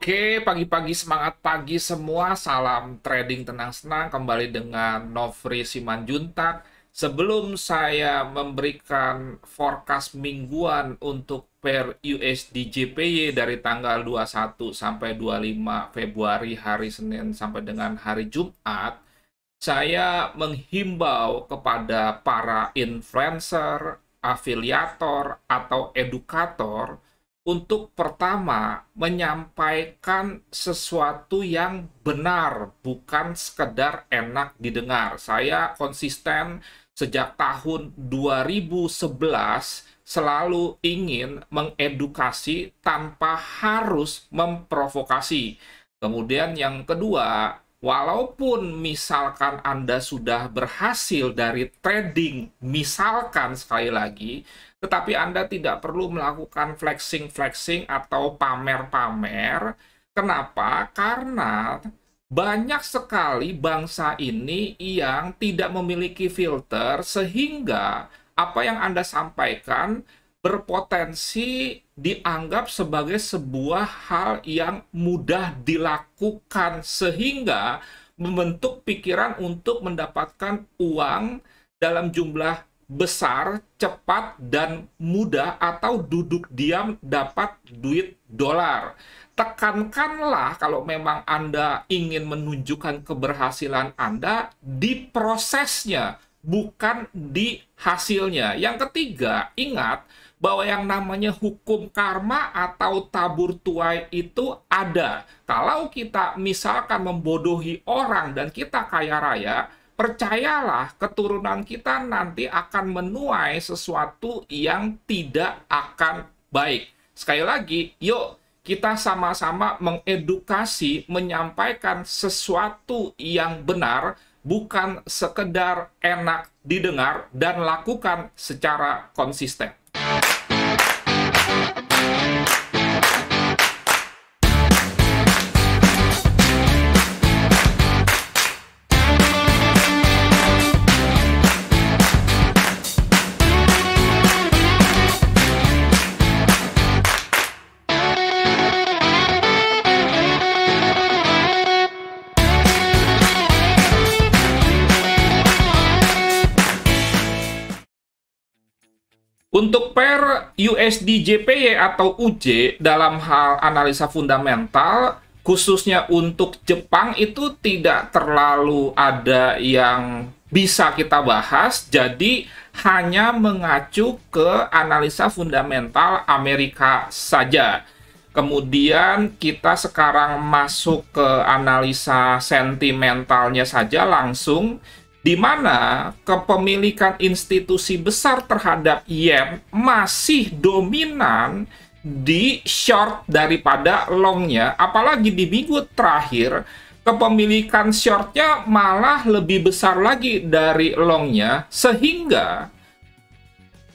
Oke, pagi-pagi semangat pagi semua. Salam trading tenang-senang. Kembali dengan Nofri Simanjuntak. Sebelum saya memberikan forecast mingguan untuk pair USD JPY dari tanggal 21 sampai 25 Februari hari Senin sampai dengan hari Jumat, saya menghimbau kepada para influencer, afiliator, atau edukator untuk pertama menyampaikan sesuatu yang benar, bukan sekedar enak didengar. Saya konsisten sejak tahun 2011 selalu ingin mengedukasi tanpa harus memprovokasi. Kemudian yang kedua, walaupun misalkan Anda sudah berhasil dari trading, misalkan sekali lagi, tetapi Anda tidak perlu melakukan flexing-flexing atau pamer-pamer. Kenapa? Karena banyak sekali bangsa ini yang tidak memiliki filter, sehingga apa yang Anda sampaikan berpotensi dianggap sebagai sebuah hal yang mudah dilakukan, sehingga membentuk pikiran untuk mendapatkan uang dalam jumlah besar, cepat, dan mudah, atau duduk diam dapat duit dolar. Tekankanlah kalau memang Anda ingin menunjukkan keberhasilan Anda di prosesnya, bukan di hasilnya. Yang ketiga, ingat bahwa yang namanya hukum karma atau tabur tuai itu ada. Kalau kita misalkan membodohi orang dan kita kaya raya, percayalah, keturunan kita nanti akan menuai sesuatu yang tidak akan baik. Sekali lagi, yuk kita sama-sama mengedukasi, menyampaikan sesuatu yang benar, bukan sekedar enak didengar, dan lakukan secara konsisten. Untuk pair USD JPY atau UJ dalam hal analisa fundamental, khususnya untuk Jepang itu tidak terlalu ada yang bisa kita bahas, jadi hanya mengacu ke analisa fundamental Amerika saja. Kemudian kita sekarang masuk ke analisa sentimentalnya saja langsung, di mana kepemilikan institusi besar terhadap yen masih dominan di short daripada longnya. Apalagi di minggu terakhir, kepemilikan shortnya malah lebih besar lagi dari longnya, sehingga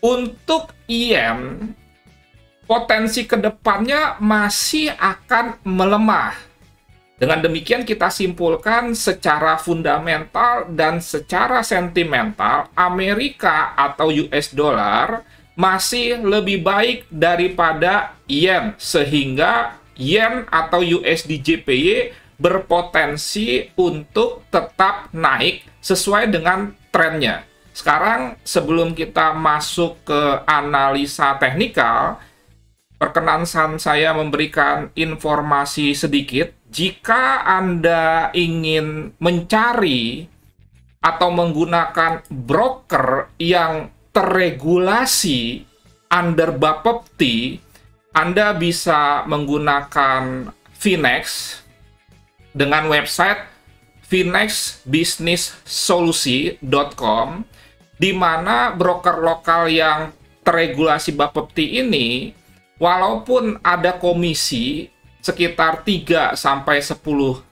untuk yen potensi kedepannya masih akan melemah. Dengan demikian kita simpulkan secara fundamental dan secara sentimental, Amerika atau US dollar masih lebih baik daripada yen, sehingga yen atau USD JPY berpotensi untuk tetap naik sesuai dengan trennya. Sekarang sebelum kita masuk ke analisa teknikal, perkenan saya memberikan informasi sedikit. Jika Anda ingin mencari atau menggunakan broker yang terregulasi under Bapepti, Anda bisa menggunakan Finex dengan website finexbusinesssolusi.com, di mana broker lokal yang terregulasi Bapepti ini, walaupun ada komisi sekitar 3-10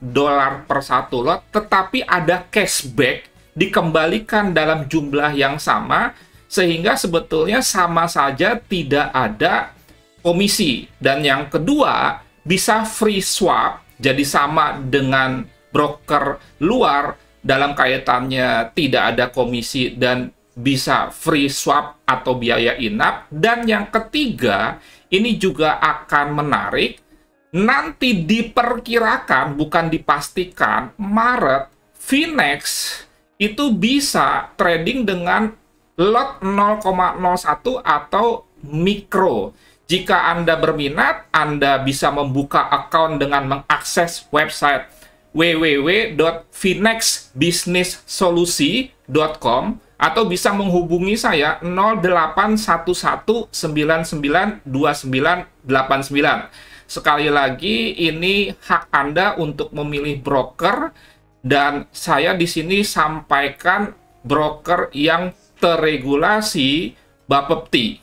dolar per satu lot, tetapi ada cashback dikembalikan dalam jumlah yang sama, sehingga sebetulnya sama saja tidak ada komisi. Dan yang kedua, bisa free swap, jadi sama dengan broker luar dalam kaitannya tidak ada komisi dan bisa free swap atau biaya in-app. Dan yang ketiga, ini juga akan menarik, nanti diperkirakan, bukan dipastikan, Maret, Finex itu bisa trading dengan lot 0,01 atau mikro. Jika Anda berminat, Anda bisa membuka account dengan mengakses website www.finexbusinesssolusi.com atau bisa menghubungi saya 0811992989. Sekali lagi, ini hak Anda untuk memilih broker, dan saya di sini sampaikan broker yang terregulasi Bapepti.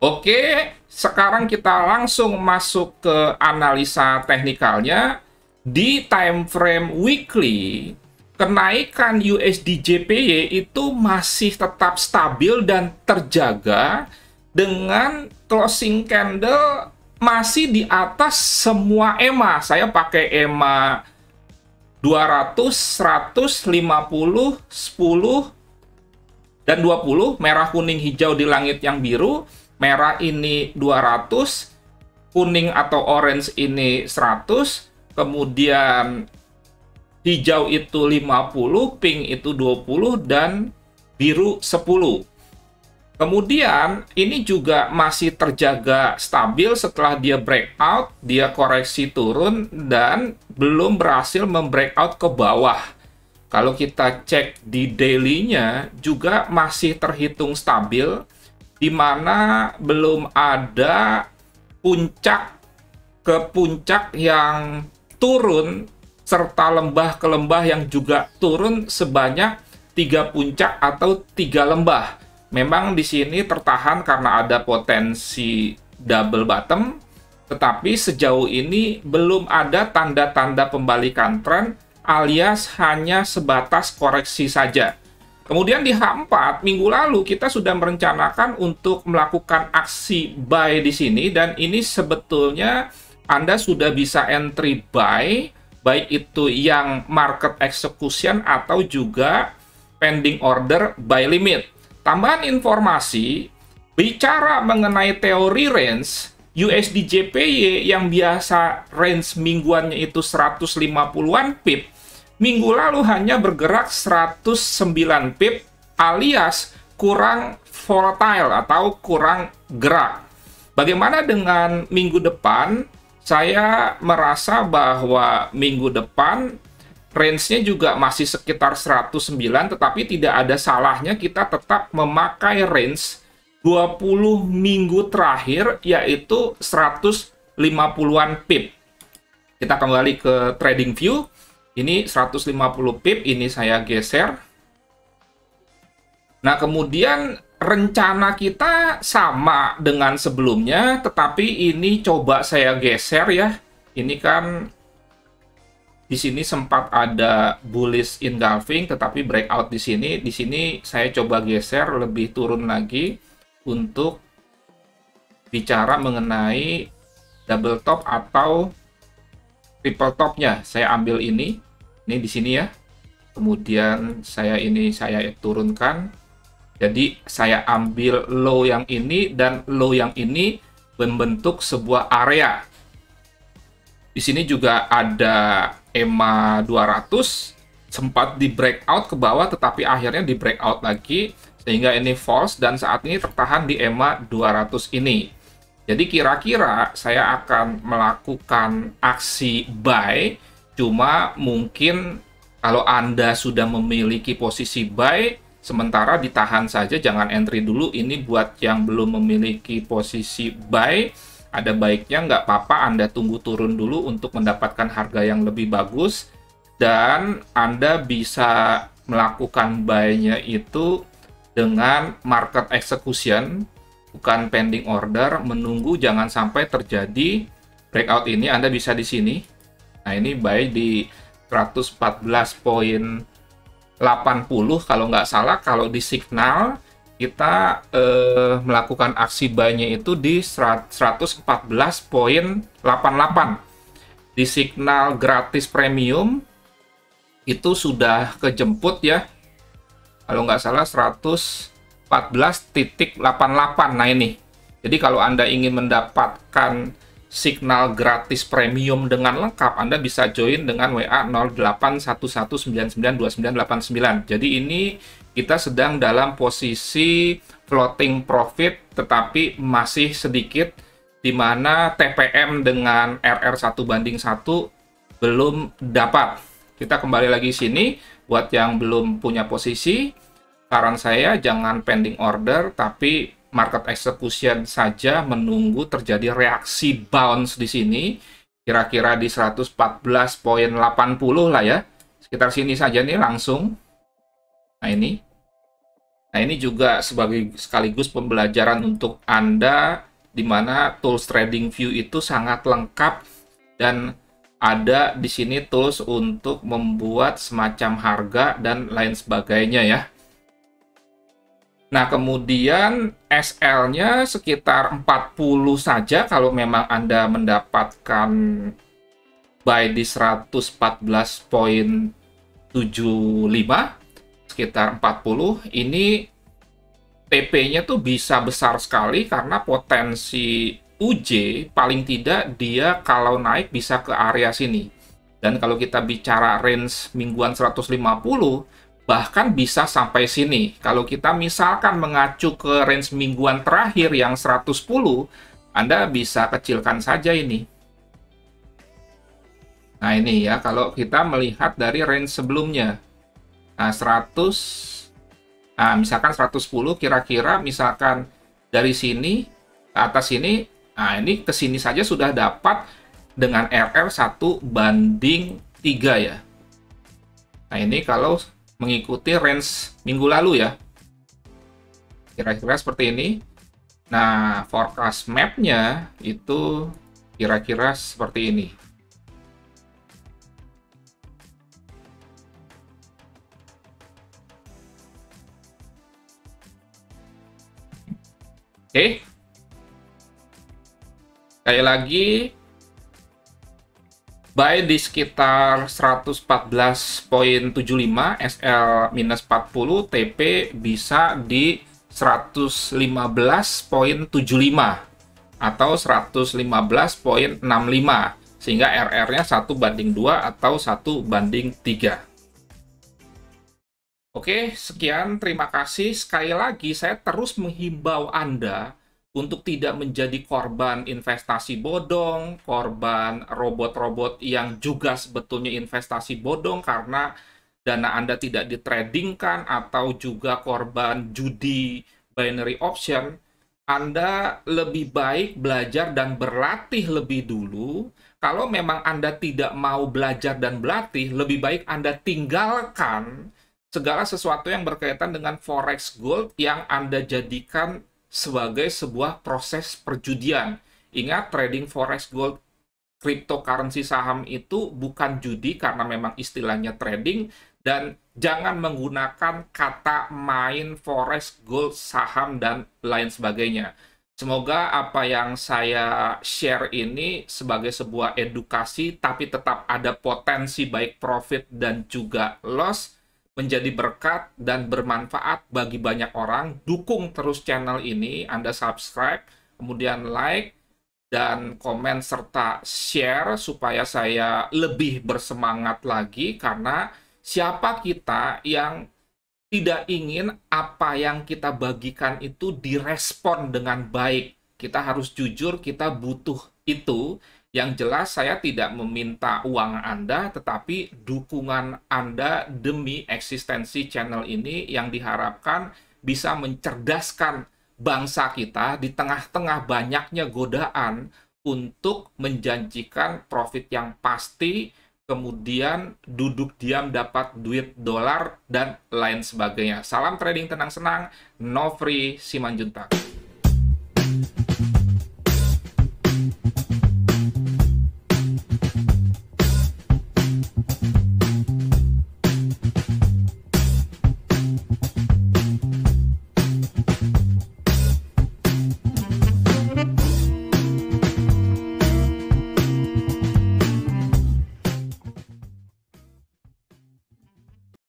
Oke, sekarang kita langsung masuk ke analisa teknikalnya. Di time frame weekly, kenaikan USD JPY itu masih tetap stabil dan terjaga dengan closing candle masih di atas semua EMA. Saya pakai EMA 200, 100, 50, 10, dan 20, merah, kuning, hijau di langit yang biru. Merah ini 200, kuning atau orange ini 100, kemudian hijau itu 50, pink itu 20, dan biru 10. Kemudian ini juga masih terjaga stabil setelah dia breakout, dia koreksi turun dan belum berhasil membreakout ke bawah. Kalau kita cek di daily-nya juga masih terhitung stabil, di mana belum ada puncak ke puncak yang turun serta lembah ke lembah yang juga turun sebanyak 3 puncak atau 3 lembah. Memang di sini tertahan karena ada potensi double bottom, tetapi sejauh ini belum ada tanda-tanda pembalikan tren, alias hanya sebatas koreksi saja. Kemudian di H4 minggu lalu kita sudah merencanakan untuk melakukan aksi buy di sini, dan ini sebetulnya Anda sudah bisa entry buy, baik itu yang market execution atau juga pending order buy limit. Tambahan informasi, bicara mengenai teori range, USD JPY yang biasa range mingguannya itu 150-an pip, minggu lalu hanya bergerak 109 pip, alias kurang volatile atau kurang gerak. Bagaimana dengan minggu depan? Saya merasa bahwa minggu depan range-nya juga masih sekitar 109, tetapi tidak ada salahnya kita tetap memakai range 20 minggu terakhir, yaitu 150-an pip. Kita kembali ke trading view. Ini 150 pip, ini saya geser. Nah, kemudian rencana kita sama dengan sebelumnya, tetapi ini coba saya geser ya. Ini kan di sini sempat ada bullish engulfing, tetapi breakout di sini. Di sini saya coba geser lebih turun lagi untuk bicara mengenai double top atau triple topnya. Saya ambil ini di sini ya. Kemudian saya turunkan. Jadi saya ambil low yang ini dan low yang ini membentuk sebuah area. Di sini juga ada EMA 200 sempat di breakout ke bawah, tetapi akhirnya di breakout lagi sehingga ini false dan saat ini tertahan di EMA 200 ini. Jadi kira-kira saya akan melakukan aksi buy, cuma mungkin kalau Anda sudah memiliki posisi buy, sementara ditahan saja, jangan entry dulu. Ini buat yang belum memiliki posisi buy, ada baiknya nggak apa-apa Anda tunggu turun dulu untuk mendapatkan harga yang lebih bagus, dan Anda bisa melakukan buy-nya itu dengan market execution, bukan pending order, menunggu jangan sampai terjadi breakout ini. Anda bisa di sini. Nah, ini buy di 114.80 kalau nggak salah. Kalau di signal kita melakukan aksi buy-nya itu di 114.88. Di signal gratis premium itu sudah kejemput ya, kalau nggak salah 114.88. Nah ini, jadi kalau Anda ingin mendapatkan signal gratis premium dengan lengkap, Anda bisa join dengan WA 0811992989. Jadi ini kita sedang dalam posisi floating profit, tetapi masih sedikit, di mana TPM dengan RR 1:1 belum dapat. Kita kembali lagi sini, buat yang belum punya posisi, saran saya jangan pending order, tapi market execution saja, menunggu terjadi reaksi bounce di sini, kira-kira di 114.80 lah ya, sekitar sini saja nih langsung. Nah ini juga sekaligus pembelajaran untuk Anda, di mana tools TradingView itu sangat lengkap dan ada di sini tools untuk membuat semacam harga dan lain sebagainya ya. Nah, kemudian SL-nya sekitar 40 saja kalau memang Anda mendapatkan buy di 114.75, sekitar 40. Ini TP-nya tuh bisa besar sekali karena potensi UJ paling tidak dia kalau naik bisa ke area sini. Dan kalau kita bicara range mingguan 150, bahkan bisa sampai sini. Kalau kita misalkan mengacu ke range mingguan terakhir yang 110, Anda bisa kecilkan saja ini. Nah ini ya, kalau kita melihat dari range sebelumnya. Nah 100, nah, misalkan 110 kira-kira, misalkan dari sini ke atas sini, nah ini ke sini saja sudah dapat dengan RR 1:3 ya. Nah ini kalau mengikuti range minggu lalu ya, kira-kira seperti ini. Nah forecast map-nya itu kira-kira seperti ini. Oke, sekali lagi, buy di sekitar 114.75, SL minus 40, TP bisa di 115.75 atau 115.65, sehingga RR-nya 1:2 atau 1:3. Oke, sekian, terima kasih. Sekali lagi, saya terus menghimbau Anda untuk tidak menjadi korban investasi bodong, korban robot-robot yang juga sebetulnya investasi bodong karena dana Anda tidak ditradingkan, atau juga korban judi binary option. Anda lebih baik belajar dan berlatih lebih dulu. Kalau memang Anda tidak mau belajar dan berlatih, lebih baik Anda tinggalkan segala sesuatu yang berkaitan dengan forex gold yang Anda jadikan sebagai sebuah proses perjudian. Ingat, trading forex gold, cryptocurrency, saham itu bukan judi karena memang istilahnya trading, dan jangan menggunakan kata main forex gold, saham, dan lain sebagainya. Semoga apa yang saya share ini sebagai sebuah edukasi, tapi tetap ada potensi baik profit dan juga loss, menjadi berkat dan bermanfaat bagi banyak orang. Dukung terus channel ini, Anda subscribe, kemudian like, dan komen, serta share supaya saya lebih bersemangat lagi, karena siapa kita yang tidak ingin apa yang kita bagikan itu direspon dengan baik. Kita harus jujur, kita butuh itu. Yang jelas, saya tidak meminta uang Anda, tetapi dukungan Anda demi eksistensi channel ini yang diharapkan bisa mencerdaskan bangsa kita di tengah-tengah banyaknya godaan untuk menjanjikan profit yang pasti, kemudian duduk diam dapat duit dolar, dan lain sebagainya. Salam trading tenang senang, Nofri Simanjuntak.